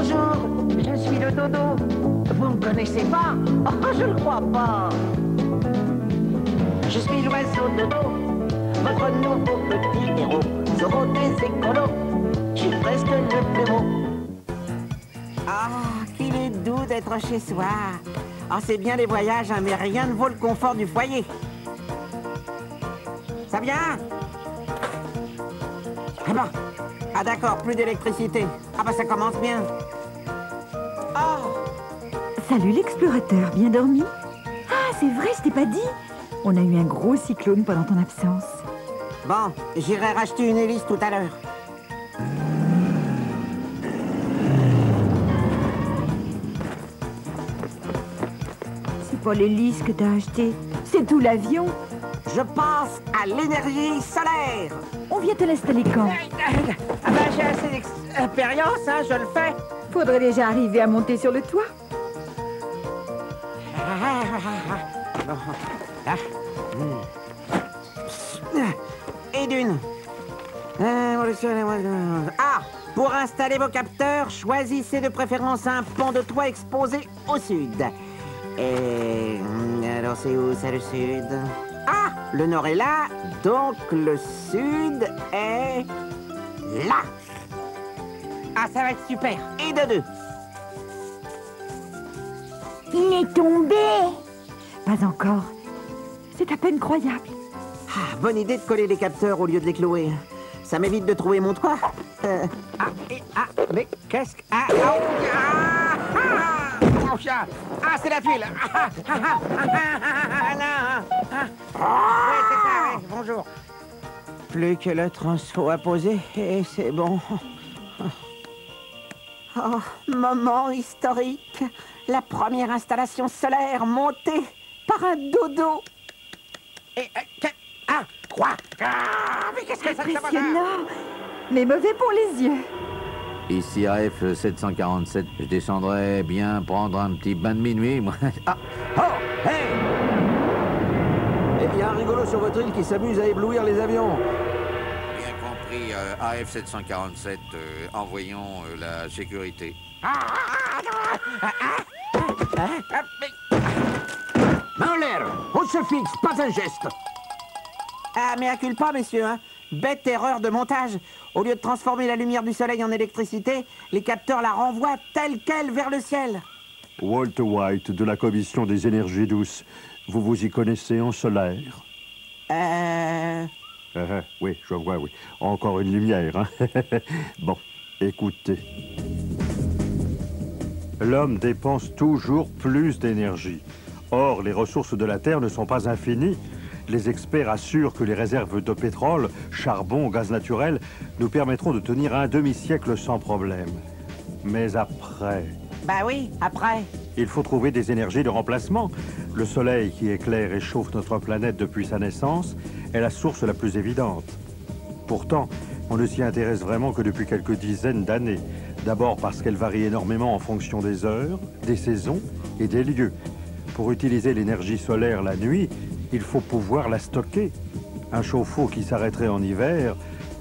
Bonjour, je suis le dodo. Vous me connaissez pas? Oh, je le crois pas. Je suis l'oiseau dodo, votre nouveau petit héros. Zoro des écolos, je suis presque le plus beau. Ah, qu'il est doux d'être chez soi. Ah, c'est bien les voyages, hein, mais rien ne vaut le confort du foyer. Ça vient? Ah bon. Ah d'accord, plus d'électricité. Ah bah ça commence bien. Oh! Salut l'explorateur, bien dormi? Ah, c'est vrai, je t'ai pas dit. On a eu un gros cyclone pendant ton absence. Bon, j'irai racheter une hélice tout à l'heure. C'est pas l'hélice que t'as acheté, c'est tout l'avion. Je pense à l'énergie solaire. On vient te l'installer quand? Ah ben j'ai assez d'expérience, hein, je le fais. Faudrait déjà arriver à monter sur le toit. Et d'une. Ah, pour installer vos capteurs, choisissez de préférence un pan de toit exposé au sud. Et alors c'est où ça le sud? Ah, le nord est là, donc le sud est là. Ah, ça va être super. Et de deux. Il est tombé. Pas encore. C'est à peine croyable. Ah, bonne idée de coller les capteurs au lieu de les clouer. Ça m'évite de trouver mon toit. Mais qu'est-ce que... c'est la tuile. Oui, c'est ça, oui. Bonjour. Plus que le transfo à poser et c'est bon. Oh, moment historique. La première installation solaire montée par un dodo. Et... quoi? Mais qu'est-ce que ça va? Impressionnant, mais mauvais pour les yeux. Ici AF 747, je descendrais bien prendre un petit bain de minuit, moi. Ah! Oh! Hey! Il y a un rigolo sur votre île qui s'amuse à éblouir les avions. Bien compris, AF 747, envoyons la sécurité. Main en l'air, on se fixe, pas un geste. Ah, mais accule pas, messieurs, hein. Bête erreur de montage. Au lieu de transformer la lumière du soleil en électricité, les capteurs la renvoient telle quelle vers le ciel. Walter White, de la Commission des énergies douces. Vous vous y connaissez en solaire? Oui, je vois, oui. Encore une lumière, hein? Bon, écoutez. L'homme dépense toujours plus d'énergie. Or, les ressources de la Terre ne sont pas infinies. Les experts assurent que les réserves de pétrole, charbon, gaz naturel nous permettront de tenir un demi-siècle sans problème. Mais après... Bah oui, après. Il faut trouver des énergies de remplacement. Le soleil qui éclaire et chauffe notre planète depuis sa naissance est la source la plus évidente. Pourtant, on ne s'y intéresse vraiment que depuis quelques dizaines d'années. D'abord parce qu'elle varie énormément en fonction des heures, des saisons et des lieux. Pour utiliser l'énergie solaire la nuit, il faut pouvoir la stocker. Un chauffe-eau qui s'arrêterait en hiver,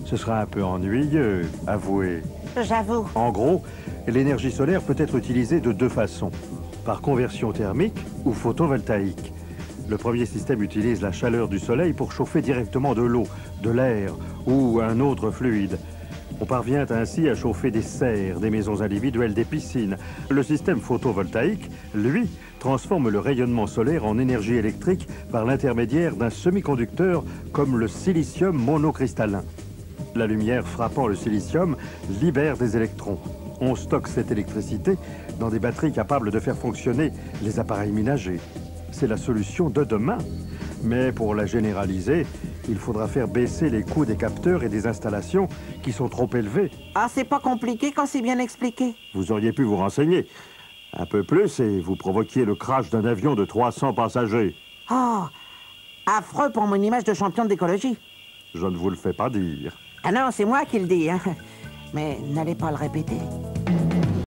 ce serait un peu ennuyeux, avouez. J'avoue. En gros, l'énergie solaire peut être utilisée de deux façons. Par conversion thermique ou photovoltaïque. Le premier système utilise la chaleur du soleil pour chauffer directement de l'eau, de l'air ou un autre fluide. On parvient ainsi à chauffer des serres, des maisons individuelles, des piscines. Le système photovoltaïque, lui, transforme le rayonnement solaire en énergie électrique par l'intermédiaire d'un semi-conducteur comme le silicium monocristallin. La lumière frappant le silicium libère des électrons. On stocke cette électricité dans des batteries capables de faire fonctionner les appareils ménagers. C'est la solution de demain. Mais pour la généraliser, il faudra faire baisser les coûts des capteurs et des installations qui sont trop élevés. Ah, c'est pas compliqué quand c'est bien expliqué. Vous auriez pu vous renseigner. Un peu plus et vous provoquiez le crash d'un avion de 300 passagers. Oh, affreux pour mon image de champion d'écologie. Je ne vous le fais pas dire. Ah non, c'est moi qui le dis, hein. Mais n'allez pas le répéter.